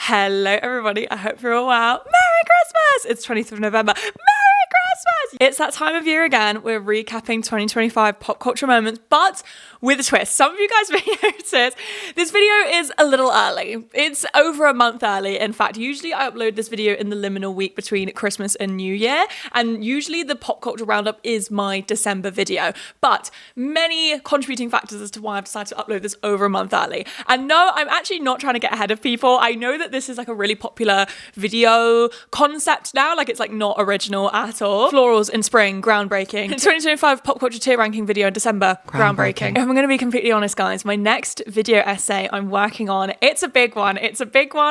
Hello everybody, I hope you're all well. Merry Christmas! It's 20th of November. Merry Christmas! It's that time of year again. We're recapping 2025 pop culture moments, but with a twist. Some of you guys may notice this video is a little early. It's over a month early. In fact, usually I upload this video in the liminal week between Christmas and New Year, and usually the pop culture roundup is my December video. But many contributing factors as to why I've decided to upload this over a month early. And no, I'm actually not trying to get ahead of people. I know that this is like a really popular video concept now, like it's like not original at all. Florals in spring, groundbreaking. 2025 pop culture tier ranking video in December, groundbreaking. If I'm going to be completely honest, guys, my next video essay I'm working on, it's a big one.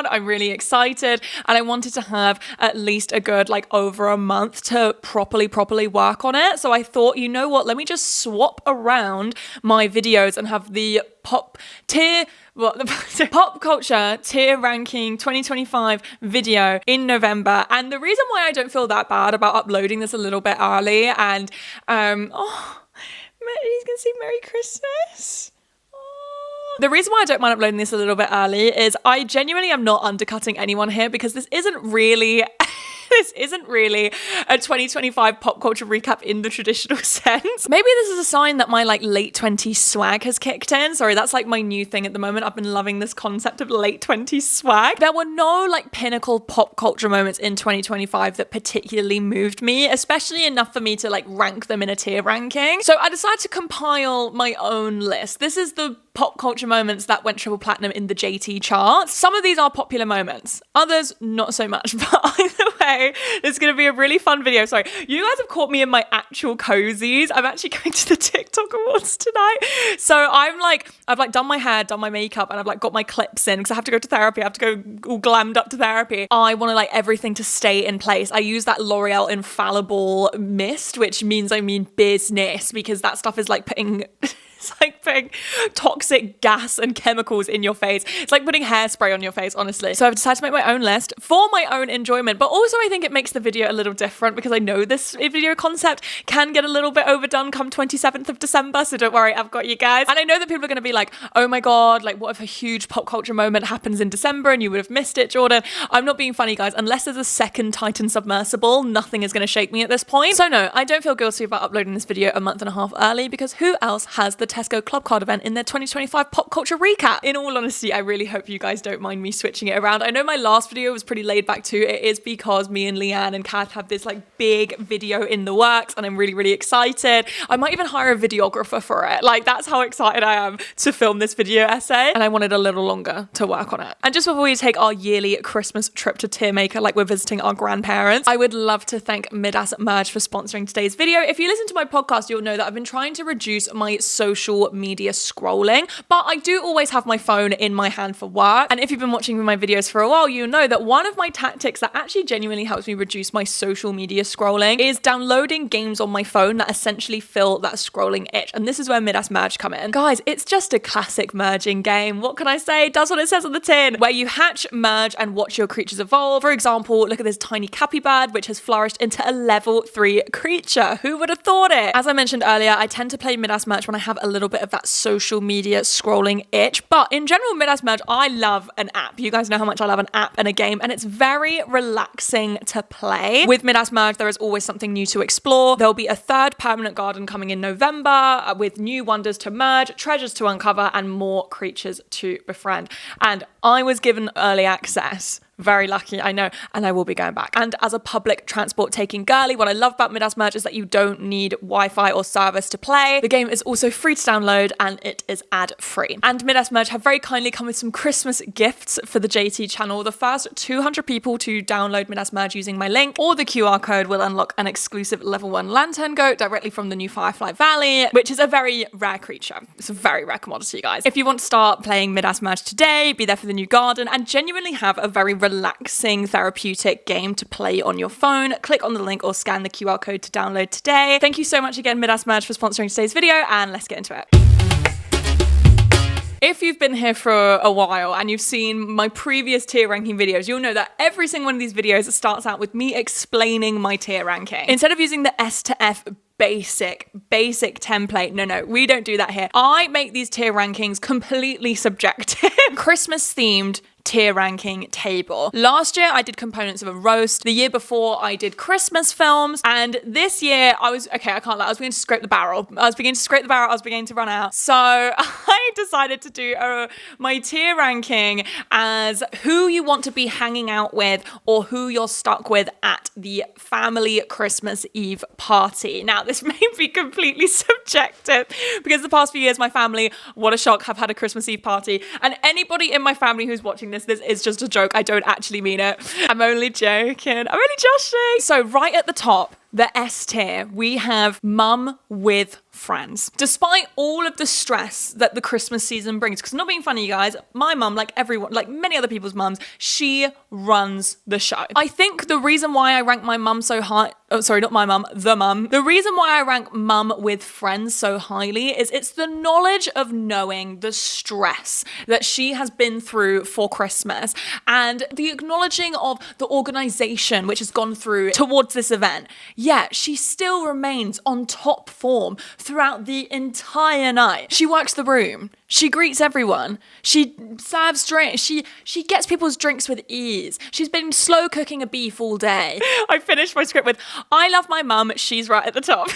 I'm really excited, and I wanted to have at least a good like over a month to properly work on it. So I thought, you know what, let me just swap around my videos and have the pop culture tier ranking 2025 video in November. And the reason why I don't feel that bad about uploading this a little bit early, and you can see Merry Christmas. The reason why I don't mind uploading this a little bit early is I genuinely am not undercutting anyone here, because this isn't really a 2025 pop culture recap in the traditional sense. Maybe this is a sign that my like late 20s swag has kicked in. Sorry, that's like my new thing at the moment. I've been loving this concept of late 20s swag. There were no like pinnacle pop culture moments in 2025 that particularly moved me, especially enough for me to like rank them in a tier ranking. So I decided to compile my own list. This is the pop culture moments that went triple platinum in the JT charts. Some of these are popular moments, others not so much, but either way, it's going to be a really fun video. Sorry, you guys have caught me in my actual cozies. I'm actually going to the TikTok Awards tonight. So I've like done my hair, done my makeup, and I've like got my clips in because I have to go to therapy. I have to go all glammed up to therapy. I want to like everything to stay in place. I use that L'Oreal Infallible mist, which means I mean business, because that stuff is like putting... It's like putting toxic gas and chemicals in your face. It's like putting hairspray on your face, honestly. So I've decided to make my own list for my own enjoyment, but also I think it makes the video a little different because I know this video concept can get a little bit overdone come 27th of December. So don't worry, I've got you guys. And I know that people are going to be like, oh my God, like what if a huge pop culture moment happens in December and you would have missed it, Jordan? I'm not being funny, guys. Unless there's a second Titan submersible, nothing is going to shake me at this point. So no, I don't feel guilty about uploading this video a month and a half early, because who else has the Tesco Club Card event in their 2025 pop culture recap? In all honesty, I really hope you guys don't mind me switching it around. I know my last video was pretty laid back too. It is because me and Leanne and Kath have this like big video in the works, and I'm really excited. I might even hire a videographer for it. Like, that's how excited I am to film this video essay, and I wanted a little longer to work on it. And just before we take our yearly Christmas trip to Tearmaker, like we're visiting our grandparents, I would love to thank Midas Merge for sponsoring today's video. If you listen to my podcast, you'll know that I've been trying to reduce my social media scrolling, but I do always have my phone in my hand for work. And if you've been watching my videos for a while, you know that one of my tactics that actually genuinely helps me reduce my social media scrolling is downloading games on my phone that essentially fill that scrolling itch. And this is where Midas Merge come in. Guys, it's just a classic merging game. What can I say? It does what it says on the tin, where you hatch, merge, and watch your creatures evolve. For example, look at this tiny cappy bird, which has flourished into a level 3 creature. Who would have thought it? As I mentioned earlier, I tend to play Midas Merge when I have a little bit of that social media scrolling itch. But in general, Midas Merge, I love an app. You guys know how much I love an app and a game, and it's very relaxing to play. With Midas Merge, there is always something new to explore. There'll be a third permanent garden coming in November with new wonders to merge, treasures to uncover, and more creatures to befriend. And I was given early access. Very lucky, I know, and I will be going back. And as a public transport taking girly, what I love about Midas Merge is that you don't need Wi-Fi or service to play. The game is also free to download, and it is ad-free. And Midas Merge have very kindly come with some Christmas gifts for the JT channel. The first 200 people to download Midas Merge using my link or the QR code will unlock an exclusive level 1 lantern goat directly from the new Firefly Valley, which is a very rare creature. It's a very rare commodity, guys. If you want to start playing Midas Merge today, be there for the new garden, and genuinely have a very relaxing, therapeutic game to play on your phone, click on the link or scan the QR code to download today. Thank you so much again, Midas Merge, for sponsoring today's video, and let's get into it. If you've been here for a while and you've seen my previous tier ranking videos, you'll know that every single one of these videos starts out with me explaining my tier ranking. Instead of using the S to F basic template. No, we don't do that here. I make these tier rankings completely subjective. Christmas themed tier ranking table. Last year I did components of a roast. The year before I did Christmas films. And this year I can't lie, I was beginning to scrape the barrel. I was beginning to run out. So I decided to do my tier ranking as who you want to be hanging out with or who you're stuck with at the family Christmas Eve party. Now, this may be completely subjective because the past few years, my family, what a shock, have had a Christmas Eve party. And anybody in my family who's watching this is just a joke. I don't actually mean it. I'm only joking. I'm only joshing. So right at the top, the S tier, we have mum with friends. Despite all of the stress that the Christmas season brings, because not being funny, you guys, my mum, like everyone, like many other people's mums, she runs the show. I think the reason why I rank my mum so high, not my mum, the mum. The reason why I rank mum with friends so highly is it's the knowledge of knowing the stress that she has been through for Christmas and the acknowledging of the organization which has gone through towards this event. Yet she still remains on top form throughout the entire night. She works the room. She greets everyone. She serves drinks. She gets people's drinks with ease. She's been slow cooking a beef all day. I finished my script with, I love my mum. She's right at the top.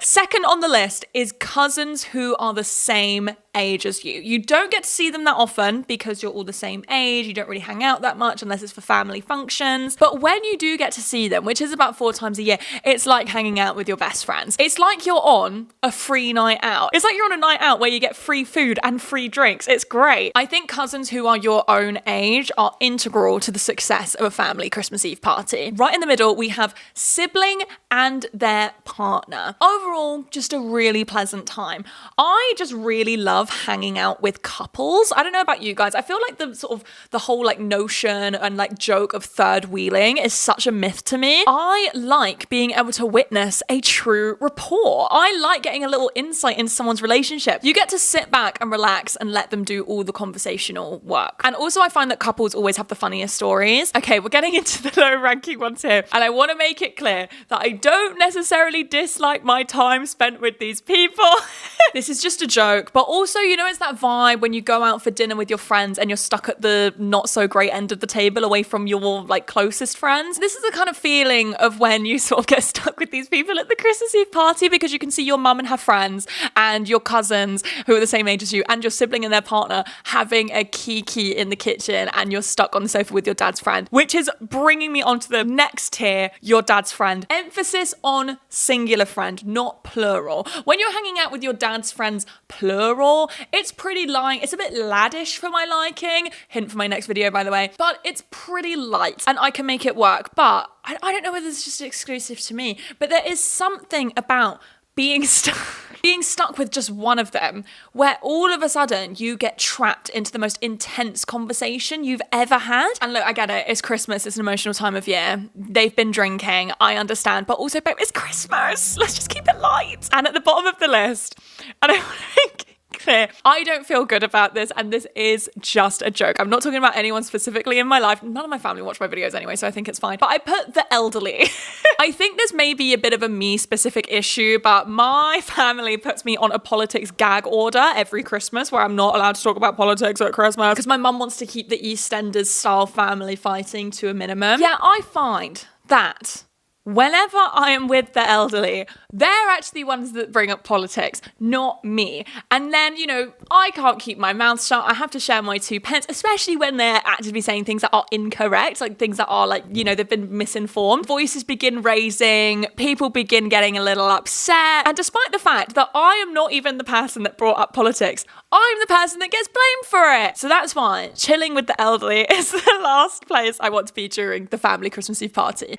Second on the list is cousins who are the same age as you. You don't get to see them that often because you're all the same age. You don't really hang out that much unless it's for family functions. But when you do get to see them, which is about 4 times a year, it's like hanging out with your best friends. It's like you're on a free night out. It's like you're on a night out where you get free food and free drinks. It's great. I think cousins who are your own age are integral to the success of a family Christmas Eve party. Right in the middle, we have sibling and their partner. Overall, just a really pleasant time. I just really love hanging out with couples. I don't know about you guys. I feel like the whole like notion and like joke of third wheeling is such a myth to me. I like being able to witness a true rapport. I like getting a little insight into someone's relationship. You get to sit back and relax and let them do all the conversational work. And also I find that couples always have the funniest stories. Okay, we're getting into the low ranking ones here. And I want to make it clear that I don't necessarily dislike my time spent with these people. This is just a joke. But also, you know, it's that vibe when you go out for dinner with your friends and you're stuck at the not so great end of the table away from your like closest friends. This is the kind of feeling of when you sort of get stuck with these people at the Christmas Eve party because you can see your mum and her friends and your cousins who are the same age as you and your sibling and their partner having a kiki in the kitchen and you're stuck on the sofa with your dad's friend, which is bringing me on to the next tier, your dad's friend. Emphasis on singular friend, not plural. When you're hanging out with your dad's friends, plural, it's it's a bit laddish for my liking. Hint for my next video, by the way. But it's pretty light and I can make it work. But I don't know whether it's just exclusive to me, but there is something about being stuck with just one of them where all of a sudden you get trapped into the most intense conversation you've ever had. And look, I get it. It's Christmas. It's an emotional time of year. They've been drinking. I understand. But also, babe, it's Christmas. Let's just keep it light. And at the bottom of the list, and I want to make clear, I don't feel good about this and this is just a joke. I'm not talking about anyone specifically in my life. None of my family watch my videos anyway, so I think it's fine. But I put the elderly. I think this may be a bit of a me specific issue, but my family puts me on a politics gag order every Christmas where I'm not allowed to talk about politics at Christmas because my mum wants to keep the EastEnders style family fighting to a minimum. Yeah, I find that whenever I am with the elderly, they're actually ones that bring up politics, not me. And then, you know, I can't keep my mouth shut. I have to share my 2 pence, especially when they're actively saying things that are incorrect, like things that are like, you know, they've been misinformed. Voices begin raising, people begin getting a little upset. And despite the fact that I am not even the person that brought up politics, I'm the person that gets blamed for it. So that's why chilling with the elderly is the last place I want to be during the family Christmas Eve party.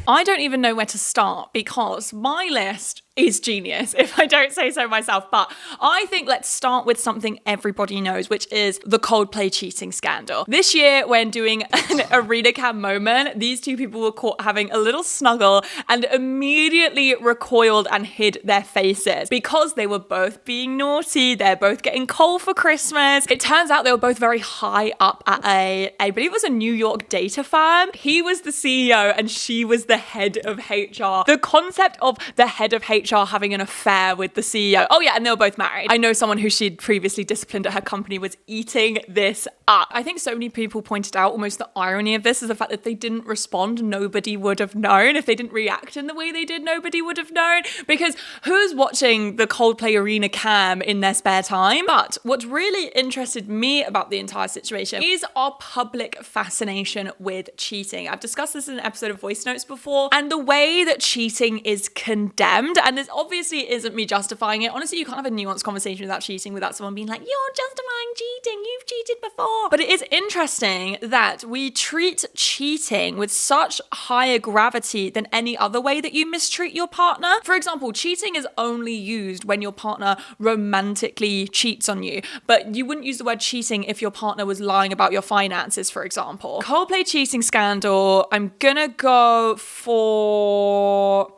I don't even know where to start because my list is genius, if I don't say so myself. But I think let's start with something everybody knows, which is the Coldplay cheating scandal. This year, when doing an arena cam moment, these 2 people were caught having a little snuggle and immediately recoiled and hid their faces because they were both being naughty. They're both getting coal for Christmas. It turns out they were both very high up at I believe it was a New York data firm. He was the CEO and she was the head of HR. The concept of the head of HR HR having an affair with the CEO. Oh yeah, and they were both married. I know someone who she'd previously disciplined at her company was eating this up. I think so many people pointed out almost the irony of this is the fact that they didn't respond, nobody would have known. If they didn't react in the way they did, nobody would have known. Because who's watching the Coldplay Arena cam in their spare time? But what really interested me about the entire situation is our public fascination with cheating. I've discussed this in an episode of Voice Notes before, and the way that cheating is condemned, and this obviously isn't me justifying it. Honestly, you can't have a nuanced conversation about cheating without someone being like, you're justifying cheating, you've cheated before. But it is interesting that we treat cheating with such higher gravity than any other way that you mistreat your partner. For example, cheating is only used when your partner romantically cheats on you, but you wouldn't use the word cheating if your partner was lying about your finances, for example. Coldplay cheating scandal, I'm gonna go for...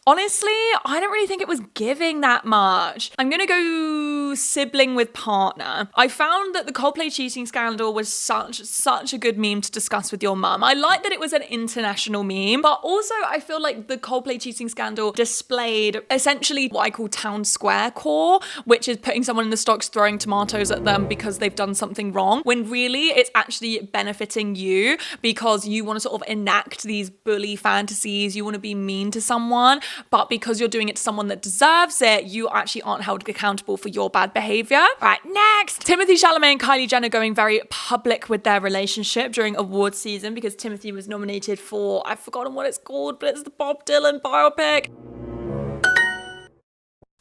Honestly, I don't really think it was giving that much. I'm gonna go sibling with partner. I found that the Coldplay cheating scandal was such a good meme to discuss with your mum. I like that it was an international meme, but also I feel like the Coldplay cheating scandal displayed essentially what I call town square core, which is putting someone in the stocks, throwing tomatoes at them because they've done something wrong, when really it's actually benefiting you because you want to sort of enact these bully fantasies, you want to be mean to someone, but because you're doing it to someone that deserves it, you actually aren't held accountable for your bad behavior. All right, next. Timothy Chalamet and Kylie Jenner going very public with their relationship during awards season because Timothy was nominated for, I've forgotten what it's called, but it's the Bob Dylan biopic.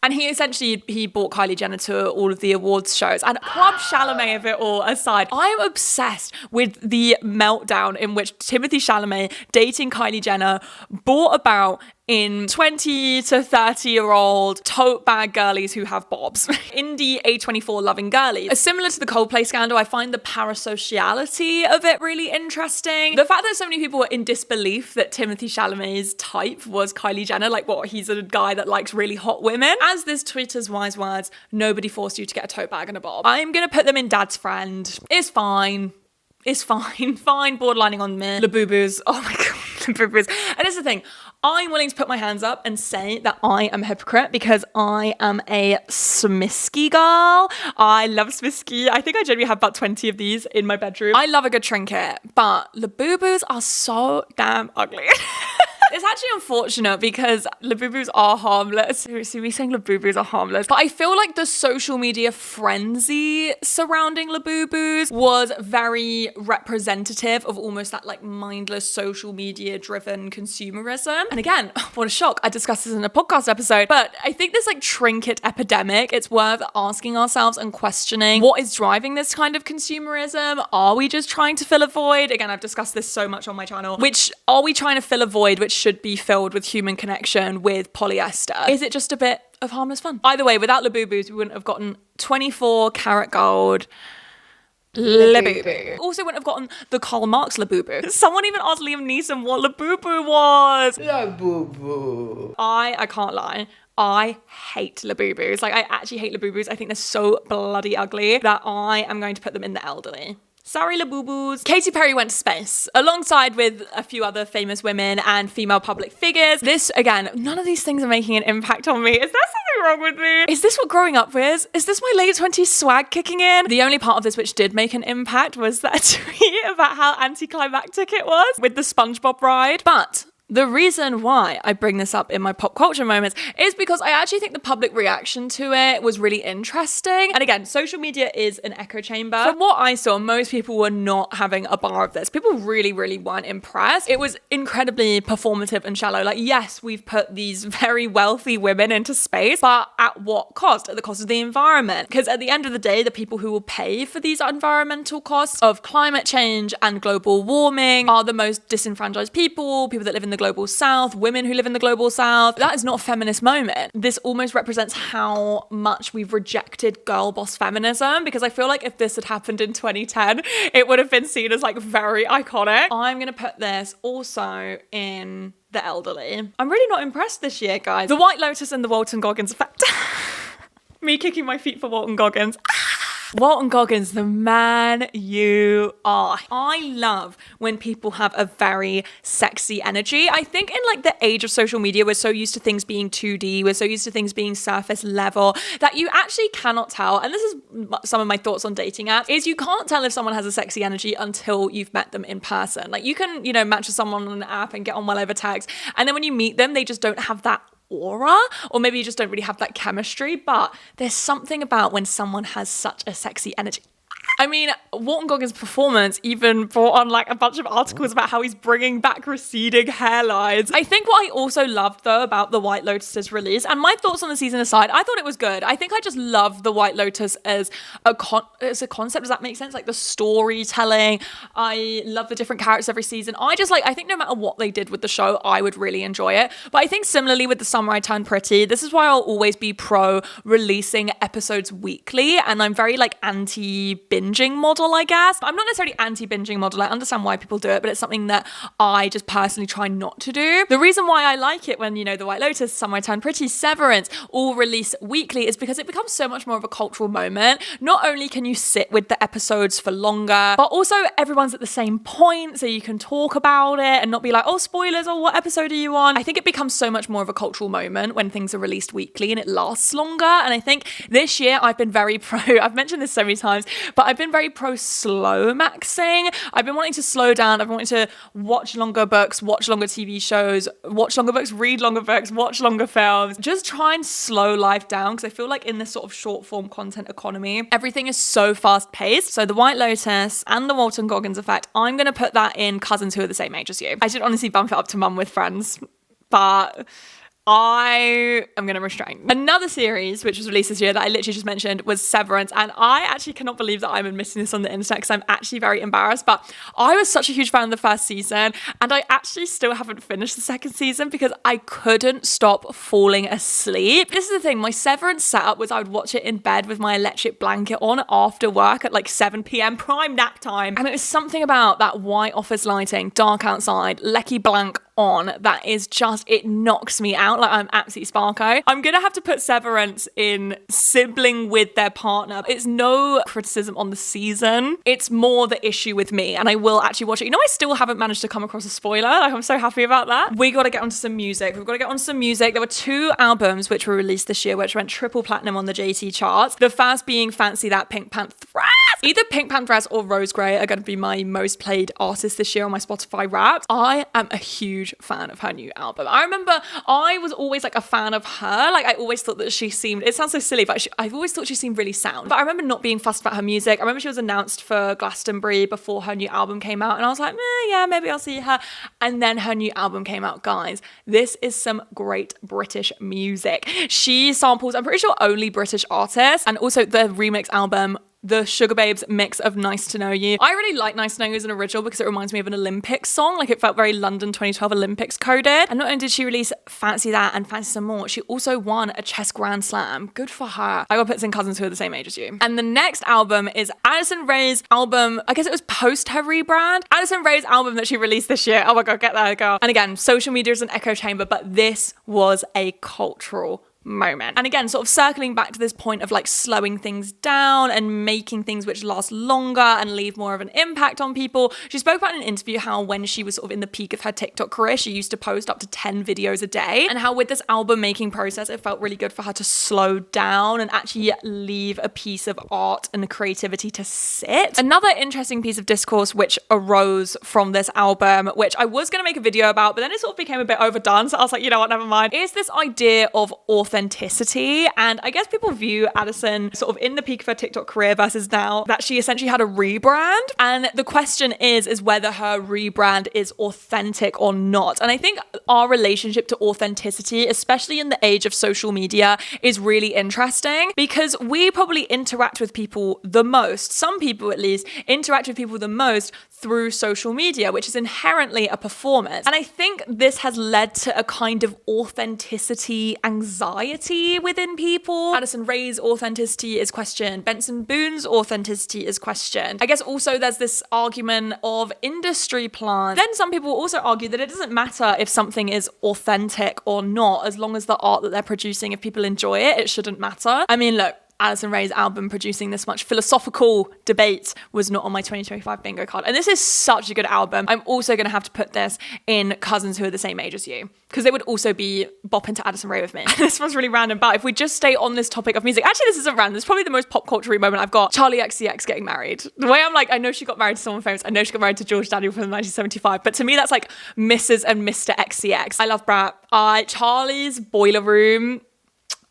And he brought Kylie Jenner to all of the awards shows. And Club Chalamet of it all aside, I'm obsessed with the meltdown in which Timothy Chalamet dating Kylie Jenner brought about in 20 to 30-year-old tote bag girlies who have bobs. Indie A24 loving girlies. Similar to the Coldplay scandal, I find the parasociality of it really interesting. The fact that so many people were in disbelief that Timothy Chalamet's type was Kylie Jenner, like what, he's a guy that likes really hot women. As this Twitter's wise words, nobody forced you to get a tote bag and a bob. I'm gonna put them in dad's friend. It's fine. It's fine, borderlining on me. Labubu's, oh my god, Labubu's. And it's the thing, I'm willing to put my hands up and say that I am a hypocrite because I am a Smisky girl. I love Smisky. I think I generally have about 20 of these in my bedroom. I love a good trinket, but Labubus are so damn ugly. It's actually unfortunate because Labubus are harmless. Seriously, me saying Labubus are harmless. But I feel like the social media frenzy surrounding Labubus was very representative of almost that like mindless social media driven consumerism. And again, what a shock. I discussed this in a podcast episode, but I think this like trinket epidemic, it's worth asking ourselves and questioning what is driving this kind of consumerism. Are we just trying to fill a void? Again, I've discussed this so much on my channel. Are we trying to fill a void which should be filled with human connection with polyester? Is it just a bit of harmless fun? Either way, without Labubus, we wouldn't have gotten 24 karat gold Labubu. Also wouldn't have gotten the Karl Marx Labubu. Someone even asked Liam Neeson what Labubu was. Labubu. I can't lie. I hate Labubus. Like, I actually hate Labubus. I think they're so bloody ugly that I am going to put them in the elderly. Sorry, Labubus. Katy Perry went to space alongside with a few other famous women and female public figures. This, again, none of these things are making an impact on me. Is there something wrong with me? Is this what growing up is? Is this my late 20s swag kicking in? The only part of this which did make an impact was that tweet about how anticlimactic it was with the SpongeBob ride. But the reason why I bring this up in my pop culture moments is because I actually think the public reaction to it was really interesting. And again, social media is an echo chamber. From what I saw, most people were not having a bar of this. People really, really weren't impressed. It was incredibly performative and shallow. Like, yes, we've put these very wealthy women into space, but at what cost? At the cost of the environment. Because at the end of the day, the people who will pay for these environmental costs of climate change and global warming are the most disenfranchised people that live in the global south, women who live in the global south. That is not a feminist moment. This almost represents how much we've rejected girl boss feminism, because I feel like if this had happened in 2010, it would have been seen as like very iconic. I'm gonna put this also in the elderly. I'm really not impressed this year, guys. The White Lotus and the Walton Goggins effect. Me kicking my feet for Walton Goggins. Walton Goggins, the man you are. I love when people have a very sexy energy. I think in like the age of social media, we're so used to things being 2D, we're so used to things being surface level that you actually cannot tell. And this is some of my thoughts on dating apps, is you can't tell if someone has a sexy energy until you've met them in person. Like you can, match with someone on an app and get on well over text. And then when you meet them, they just don't have that aura, or maybe you just don't really have that chemistry. But there's something about when someone has such a sexy energy. I mean, Walton Goggins' performance even brought on like a bunch of articles about how he's bringing back receding hairlines. I think what I also loved though about The White Lotus's release, and my thoughts on the season aside, I thought it was good. I think I just love The White Lotus as a concept. Does that make sense? Like the storytelling. I love the different characters every season. I think no matter what they did with the show, I would really enjoy it. But I think similarly with The Summer I Turned Pretty, this is why I'll always be pro releasing episodes weekly, and I'm very like anti-binging model, I guess. I'm not necessarily anti-binging model. I understand why people do it, but it's something that I just personally try not to do. The reason why I like it when, The White Lotus, Summer I Turned Pretty, Severance all release weekly is because it becomes so much more of a cultural moment. Not only can you sit with the episodes for longer, but also everyone's at the same point, so you can talk about it and not be like, oh, spoilers, or what episode are you on? I think it becomes so much more of a cultural moment when things are released weekly and it lasts longer. And I think this year I've been very pro, I've mentioned this so many times, but I've been very pro slow maxing. I've been wanting to slow down. I've been wanting to watch longer books, watch longer TV shows, watch longer books, read longer books, watch longer films. Just try and slow life down, because I feel like in this sort of short form content economy, everything is so fast paced. So The White Lotus and The Walton Goggins Effect, I'm going to put that in cousins who are the same age as you. I should honestly bump it up to Mum with Friends, but I am going to restrain. Another series which was released this year that I literally just mentioned was Severance, and I actually cannot believe that I'm admitting this on the internet because I'm actually very embarrassed, but I was such a huge fan of the first season, and I actually still haven't finished the second season because I couldn't stop falling asleep. This is the thing, my Severance setup was I would watch it in bed with my electric blanket on after work at like 7 p.m, prime nap time, and it was something about that white office lighting, dark outside, lecky blank on, that is just, it knocks me out. Like I'm absolutely sparko. I'm gonna have to put Severance in sibling with their partner. It's no criticism on the season, it's more the issue with me, and I will actually watch it. I still haven't managed to come across a spoiler. Like I'm so happy about that. We gotta get onto some music. We've got to get onto some music. There were 2 albums which were released this year which went triple platinum on the JT charts. The first being Fancy That, Pink Pantheress. Either Pink Pantheress or Rose Grey are going to be my most played artists this year on my Spotify Wrapped. I am a huge fan of her new album. I remember I was always like a fan of her. Like I always thought that she seemed, it sounds so silly, but I've always thought she seemed really sound. But I remember not being fussed about her music. I remember she was announced for Glastonbury before her new album came out, and I was like, yeah, maybe I'll see her. And then her new album came out. Guys, this is some great British music. She samples, I'm pretty sure, only British artists, and also the remix album, the Sugar Babes mix of Nice to Know You. I really like Nice to Know You as an original because it reminds me of an Olympics song. Like it felt very London 2012 Olympics coded. And not only did she release Fancy That and Fancy Some More, she also won a chess grand slam. Good for her. I got put in cousins who are the same age as you. And the next album is Addison Rae's album. I guess it was post her rebrand. Addison Rae's album that she released this year. Oh my God, get that girl. And again, social media is an echo chamber, but this was a cultural moment. And again, sort of circling back to this point of like slowing things down and making things which last longer and leave more of an impact on people. She spoke about in an interview how when she was sort of in the peak of her TikTok career, she used to post up to 10 videos a day, and how with this album making process, it felt really good for her to slow down and actually leave a piece of art and creativity to sit. Another interesting piece of discourse which arose from this album, which I was going to make a video about, but then it sort of became a bit overdone, so I was like, you know what, never mind, is this idea of authenticity. And I guess people view Addison sort of in the peak of her TikTok career versus now that she essentially had a rebrand. And the question is whether her rebrand is authentic or not. And I think our relationship to authenticity, especially in the age of social media, is really interesting because we probably interact with people the most, some people at least interact with people the most through social media, which is inherently a performance. And I think this has led to a kind of authenticity anxiety within people. Addison Rae's authenticity is questioned. Benson Boone's authenticity is questioned. I guess also there's this argument of industry plants. Then some people also argue that it doesn't matter if something is authentic or not, as long as the art that they're producing, if people enjoy it, it shouldn't matter. I mean, look, Addison Rae's album producing this much philosophical debate was not on my 2025 bingo card. And this is such a good album. I'm also going to have to put this in cousins who are the same age as you, because they would also be bopping to Addison Rae with me. This was really random, but if we just stay on this topic of music, actually this isn't random. It's probably the most pop culture moment I've got. Charlie XCX getting married. The way I'm like, I know she got married to someone famous. I know she got married to George Daniel from 1975, but to me that's like Mrs. and Mr. XCX. I love Brat. Charlie's Boiler Room,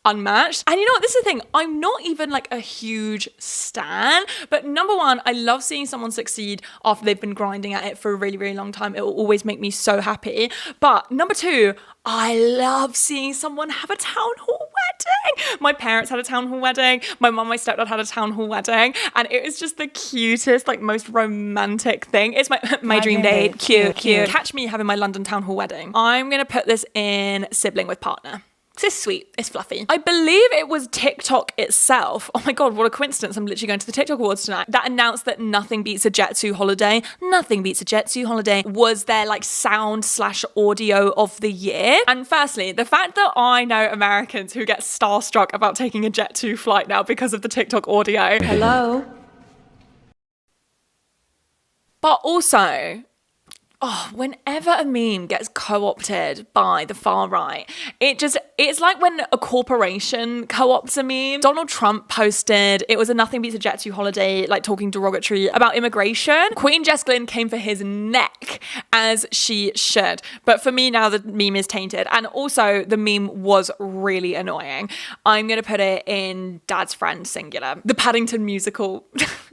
unmatched. And you know what, this is the thing, I'm not even like a huge stan, but number one, I love seeing someone succeed after they've been grinding at it for a really, really long time. It will always make me so happy. But number two, I love seeing someone have a town hall wedding. My parents had a town hall wedding. My mum, my stepdad had a town hall wedding. And it was just the cutest, like most romantic thing. It's my dream date. Cute. Catch me having my London town hall wedding. I'm going to put this in sibling with partner. It's sweet, it's fluffy. I believe it was TikTok itself. Oh my God, what a coincidence. I'm literally going to the TikTok Awards tonight. That announced that Nothing Beats a Jet2 Holiday. Nothing Beats a Jet2 Holiday was their like sound/audio of the year. And firstly, the fact that I know Americans who get starstruck about taking a Jet2 flight now because of the TikTok audio. Hello. But also, whenever a meme gets co-opted by the far right, it's like when a corporation co-opts a meme. Donald Trump posted, it was a Nothing Beats a Jet2 Holiday, like talking derogatory about immigration. Queen Jess Glynn came for his neck, as she should. But for me now, the meme is tainted. And also, the meme was really annoying. I'm going to put it in Dad's Friend, singular. The Paddington musical.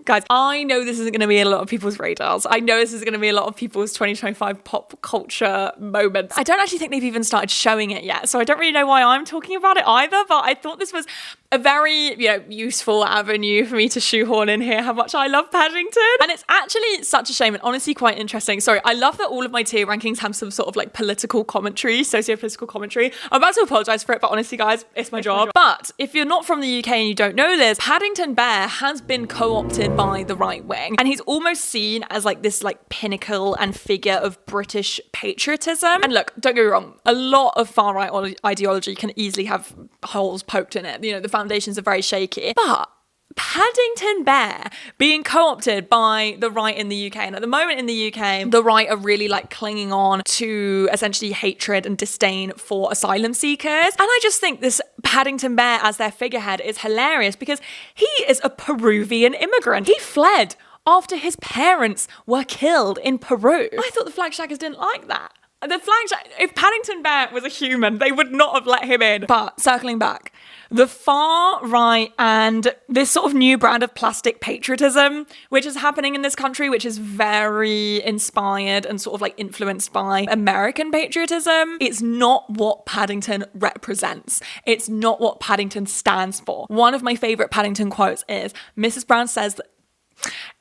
Guys, I know this isn't going to be a lot of people's radars. I know this is going to be a lot of people's 2025 pop culture moments. I don't actually think they've even started showing it yet, so I don't really know why I'm talking about it either, but I thought this was a very, useful avenue for me to shoehorn in here how much I love Paddington. And it's actually such a shame and honestly quite interesting. Sorry, I love that all of my tier rankings have some sort of like political commentary, socio-political commentary. I'm about to apologize for it, but honestly guys, it's my job. But if you're not from the UK and you don't know this, Paddington Bear has been co-opted by the right wing, and he's almost seen as like this like pinnacle and figure of British patriotism. And look, don't get me wrong, a lot of far right ideology can easily have holes poked in it. The foundations are very shaky, but Paddington Bear being co-opted by the right in the UK, and at the moment in the UK, the right are really like clinging on to essentially hatred and disdain for asylum seekers. And I just think this Paddington Bear as their figurehead is hilarious because he is a Peruvian immigrant. He fled after his parents were killed in Peru. I thought the Flag Shaggers didn't like that. If Paddington Bear was a human, they would not have let him in. But circling back, the far right and this sort of new brand of plastic patriotism, which is happening in this country, which is very inspired and sort of like influenced by American patriotism, it's not what Paddington represents. It's not what Paddington stands for. One of my favorite Paddington quotes is, Mrs. Brown says that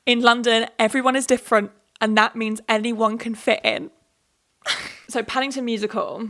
in London, everyone is different, and that means anyone can fit in. So Paddington musical.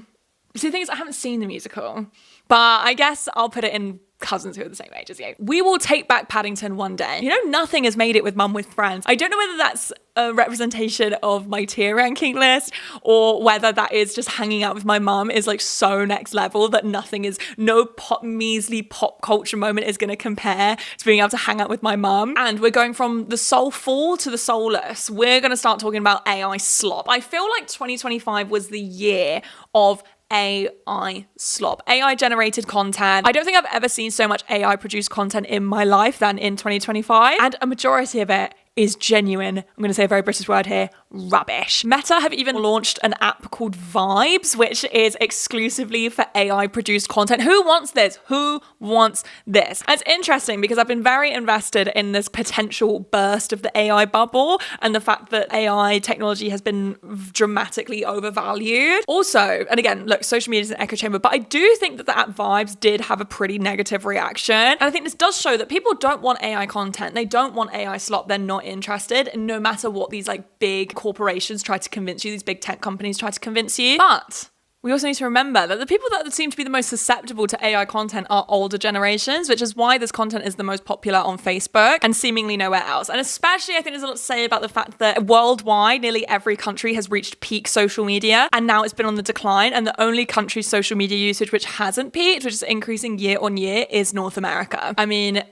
See, the thing is, I haven't seen the musical, but I guess I'll put it in cousins who are the same age as you. We will take back Paddington one day. Nothing has made it with Mum with Friends. I don't know whether that's a representation of my tier ranking list or whether that is just hanging out with my mum is like so next level that no measly pop culture moment is going to compare to being able to hang out with my mum. And we're going from the soulful to the soulless. We're going to start talking about AI slop. I feel like 2025 was the year of AI slop, AI generated content. I don't think I've ever seen so much AI produced content in my life than in 2025. And a majority of it is genuine, I'm going to say a very British word here, rubbish. Meta have even launched an app called Vibes, which is exclusively for AI produced content. Who wants this? Who wants this? And it's interesting because I've been very invested in this potential burst of the AI bubble and the fact that AI technology has been dramatically overvalued. Also, and again, look, social media is an echo chamber, but I do think that the app Vibes did have a pretty negative reaction. And I think this does show that people don't want AI content. They don't want AI slop. They're not interested, and no matter what these like big corporations try to convince you, these big tech companies try to convince you. But we also need to remember that the people that seem to be the most susceptible to AI content are older generations, which is why this content is the most popular on Facebook and seemingly nowhere else. And especially, I think there's a lot to say about the fact that worldwide, nearly every country has reached peak social media, and now it's been on the decline. And the only country's social media usage which hasn't peaked, which is increasing year on year, is North America. I mean,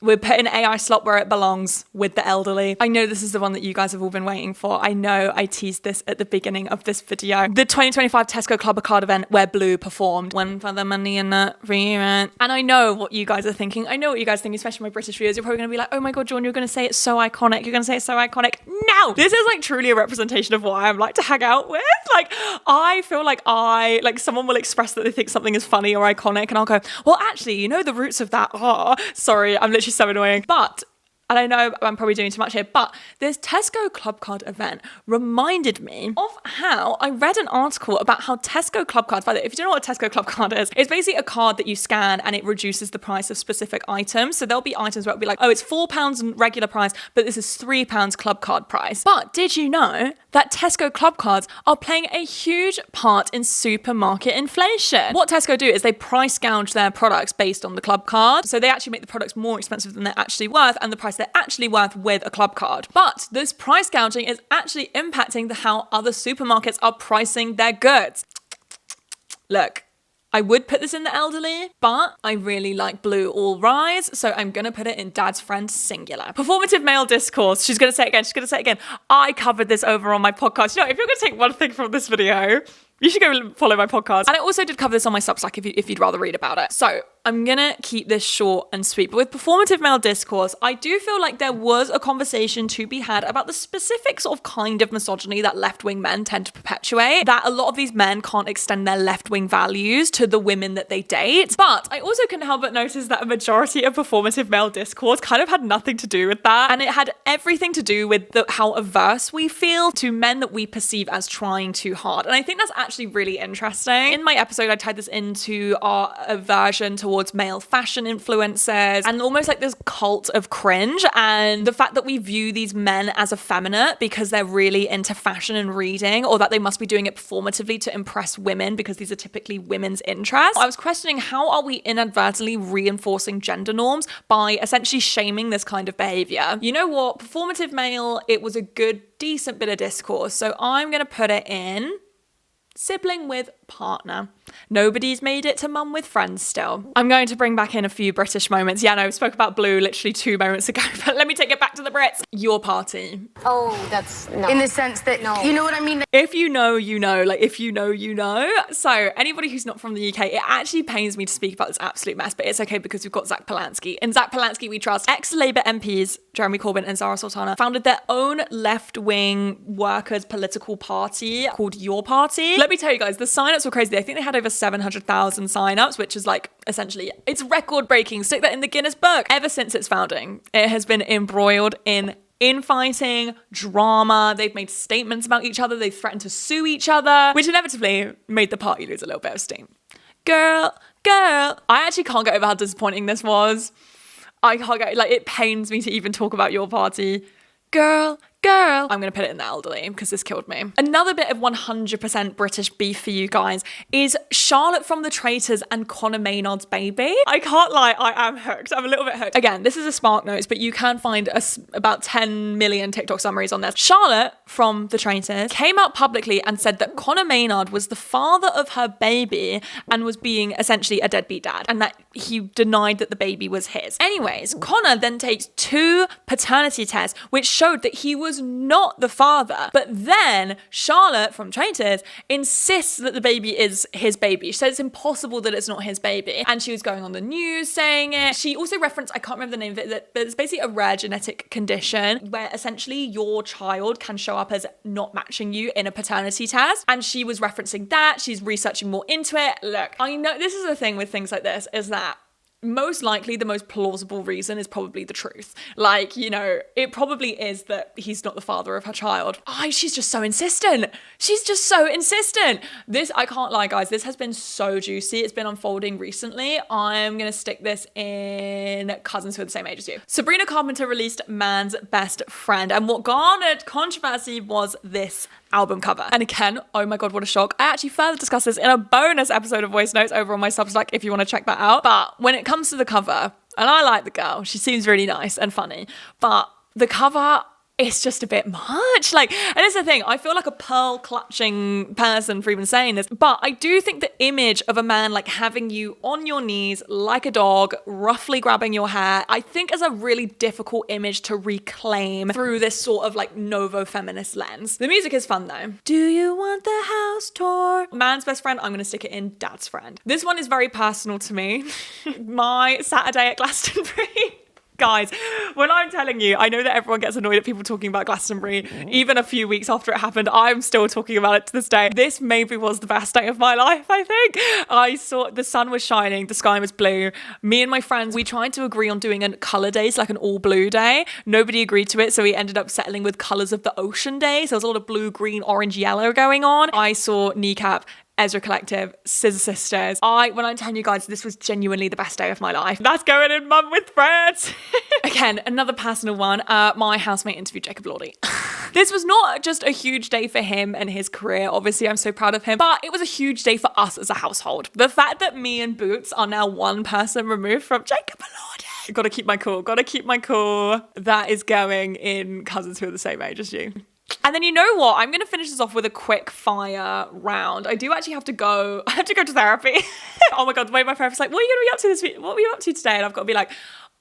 We're putting AI slop where it belongs, with the elderly. I know this is the one that you guys have all been waiting for. I know I teased this at the beginning of this video. The 2025 Tesco Club a Card event where Blue performed One for the Money and the Free Rent. And I know what you guys are thinking. I know what you guys think, especially my British viewers. You're probably going to be like, oh my God, John, you're going to say it's so iconic. You're going to say it's so iconic. No! This is like truly a representation of what I'm like to hang out with. Like, I feel like someone will express that they think something is funny or iconic and I'll go, well, actually, you know, the roots of that are, sorry, I'm literally so annoying. But, and I know I'm probably doing too much here, but this Tesco Club Card event reminded me of how I read an article about how Tesco Club Cards, by the way, if you don't know what a Tesco Club Card is, it's basically a card that you scan and it reduces the price of specific items. So there'll be items where it'll be like, oh, it's £4 regular price, but this is £3 Club Card price. But did you know that Tesco Club Cards are playing a huge part in supermarket inflation? What Tesco do is they price gouge their products based on the club card. So they actually make the products more expensive than they're actually worth and the price they're actually worth with a club card. But this price gouging is actually impacting how other supermarkets are pricing their goods. Look, I would put this in the elderly, but I really like Blue All Rise, so I'm going to put it in Dad's Friend singular. Performative male discourse. She's going to say it again. I covered this over on my podcast. You know, if you're going to take one thing from this video, you should go follow my podcast. And I also did cover this on my Substack if you'd rather read about it. So I'm going to keep this short and sweet. But with performative male discourse, I do feel like there was a conversation to be had about the specific sort of kind of misogyny that left-wing men tend to perpetuate, that a lot of these men can't extend their left-wing values to the women that they date. But I also couldn't help but notice that a majority of performative male discourse kind of had nothing to do with that. And it had everything to do with how averse we feel to men that we perceive as trying too hard. And I think that's actually really interesting. In my episode, I tied this into our aversion towards male fashion influencers and almost like this cult of cringe, and the fact that we view these men as effeminate because they're really into fashion and reading, or that they must be doing it performatively to impress women because these are typically women's interests. I was questioning, how are we inadvertently reinforcing gender norms by essentially shaming this kind of behavior? You know what? Performative male, it was a good, decent bit of discourse. So I'm going to put it in sibling with partner. Nobody's made it to mum with friends still. I'm going to bring back in a few British moments. Yeah, no, I spoke about Blue literally 2 moments ago, but let me take it back to the Brits. Your party. Oh, that's no. In the sense that, no. You know what I mean? If you know, you know. Like, if you know, you know. So, anybody who's not from the UK, it actually pains me to speak about this absolute mess, but it's okay because we've got Zach Polanski. In Zach Polanski, we trust. Ex-Labour MPs, Jeremy Corbyn and Zara Sultana, founded their own left-wing workers' political party called Your Party. Let me tell you guys, the sign-ups were crazy. I think they had over 700,000 sign-ups, which is like, essentially, it's record-breaking. Stick that in the Guinness Book. Ever since its founding, it has been embroiled in infighting, drama. They've made statements about each other. They've threatened to sue each other, which inevitably made the party lose a little bit of steam. Girl. I actually can't get over how disappointing this was. I can't get, like, it pains me to even talk about Your Party. Girl. I'm going to put it in the elderly because this killed me. Another bit of 100% British beef for you guys is Charlotte from The Traitors and Conor Maynard's baby. I can't lie, I am hooked. I'm a little bit hooked. Again, this is a Spark Notes, but you can find about 10 million TikTok summaries on this. Charlotte from The Traitors came out publicly and said that Conor Maynard was the father of her baby and was being essentially a deadbeat dad, and that he denied that the baby was his. Anyways, Conor then takes 2 paternity tests, which showed that he was not the father. But then Charlotte from Traitors insists that the baby is his baby. She says it's impossible that it's not his baby. And she was going on the news saying it. She also referenced, I can't remember the name of it, but it's basically a rare genetic condition where essentially your child can show up as not matching you in a paternity test. And she was referencing that. She's researching more into it. Look, I know this is the thing with things like this, is that most likely the most plausible reason is probably the truth. Like, you know, it probably is that he's not the father of her child. She's just so insistent. This, I can't lie, guys, this has been so juicy. It's been unfolding recently. I'm going to stick this in cousins who are the same age as you. Sabrina Carpenter released Man's Best Friend, and what garnered controversy was this album cover. And again, oh my God, what a shock. I actually further discussed this in a bonus episode of Voice Notes over on my Substack if you want to check that out. But when it comes to the cover, and I like the girl, she seems really nice and funny, but the cover, it's just a bit much. Like, and it's the thing, I feel like a pearl clutching person for even saying this, but I do think the image of a man like having you on your knees like a dog, roughly grabbing your hair, I think is a really difficult image to reclaim through this sort of like novo feminist lens. The music is fun though. Do you want the house tour? Man's best friend, I'm gonna stick it in dad's friend. This one is very personal to me. My Saturday at Glastonbury. Guys, when I'm telling you, I know that everyone gets annoyed at people talking about Glastonbury, even a few weeks after it happened. I'm still talking about it to this day. This maybe was the best day of my life, I think. I saw the sun was shining, the sky was blue. Me and my friends, we tried to agree on doing a colour day, so like an all blue day. Nobody agreed to it, so we ended up settling with colours of the ocean day. So there was a lot of blue, green, orange, yellow going on. I saw Kneecap, Ezra Collective, Scissor Sisters. When I'm telling you guys, this was genuinely the best day of my life. That's going in Mum with Friends. Again, another personal one. My housemate interviewed Jacob Lordy. This was not just a huge day for him and his career. Obviously, I'm so proud of him, but it was a huge day for us as a household. The fact that me and Boots are now one person removed from Jacob Lordy. Gotta keep my cool. That is going in cousins who are the same age as you. And then you know what? I'm going to finish this off with a quick fire round. I do actually have to go. I have to go to therapy. Oh my God, the way my therapist's like, what are you going to be up to this week? What were you up to today? And I've got to be like,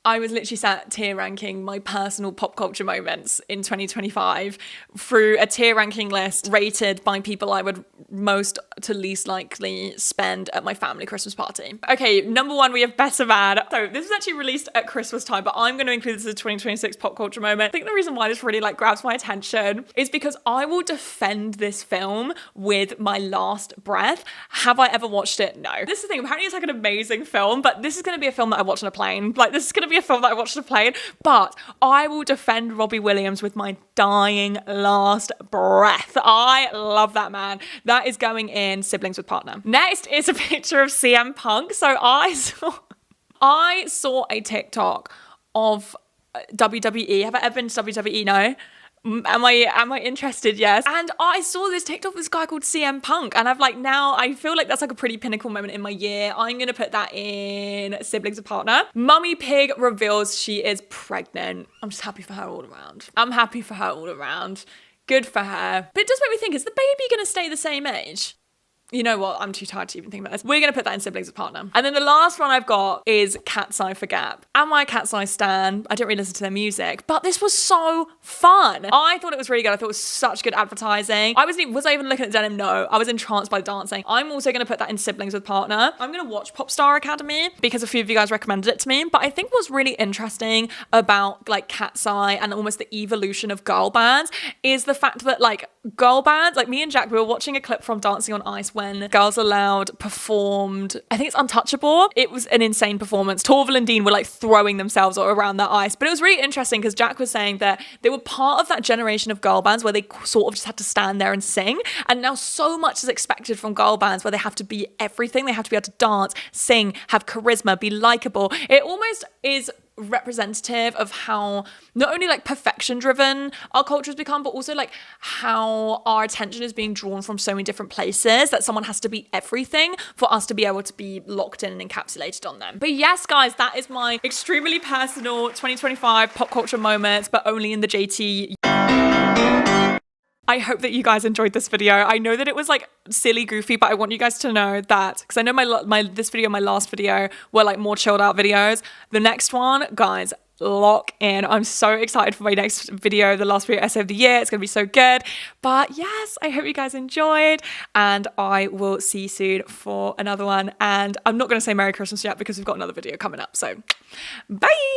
I was literally sat tier ranking my personal pop culture moments in 2025 through a tier ranking list rated by people I would most to least likely spend at my family Christmas party. Okay, number one, we have Better Man. So this was actually released at Christmas time, but I'm going to include this as a 2026 pop culture moment. I think the reason why this really like grabs my attention is because I will defend this film with my last breath. Have I ever watched it? No. This is the thing, apparently it's like an amazing film, but this is going to be a film that I watch on a plane. Like this is going to be a film that I watched on a plane, but I will defend Robbie Williams with my dying last breath. I love that man. That is going in Siblings with Partner. Next is a picture of CM Punk. So I saw a TikTok of WWE. Have I ever been to WWE? No. Am I interested? Yes. And I saw this TikTok of this guy called CM Punk, and I feel like that's like a pretty pinnacle moment in my year. I'm gonna put that in Siblings of Partner. Mummy Pig reveals she is pregnant. I'm just happy for her all around. Good for her. But it does make me think, is the baby gonna stay the same age? You know what? I'm too tired to even think about this. We're going to put that in Siblings of Partner. And then the last one I've got is Cat's Eye for Gap. Am I a Cat's Eye stan? I didn't really listen to their music, but this was so fun. I thought it was really good. I thought it was such good advertising. Was I even looking at denim? No. I was entranced by the dancing. I'm also going to put that in Siblings with Partner. I'm going to watch Popstar Academy because a few of you guys recommended it to me. But I think what's really interesting about like Cat's Eye and almost the evolution of girl bands is the fact that like girl bands, like me and Jack, we were watching a clip from Dancing on Ice when Girls Aloud performed, I think it's Untouchable. It was an insane performance. Torval and Dean were like throwing themselves around that ice. But it was really interesting because Jack was saying that they were part of that generation of girl bands where they sort of just had to stand there and sing. And now so much is expected from girl bands where they have to be everything. They have to be able to dance, sing, have charisma, be likable. It almost is representative of how not only like perfection driven our culture has become, but also like how our attention is being drawn from so many different places that someone has to be everything for us to be able to be locked in and encapsulated on them. But yes, guys, that is my extremely personal 2025 pop culture moments, but only in the JT. I hope that you guys enjoyed this video. I know that it was like silly, goofy, but I want you guys to know that, because I know this video and my last video were like more chilled out videos. The next one, guys, lock in. I'm so excited for my next video, the last video essay of the year. It's gonna be so good. But yes, I hope you guys enjoyed, and I will see you soon for another one. And I'm not gonna say Merry Christmas yet because we've got another video coming up. So bye.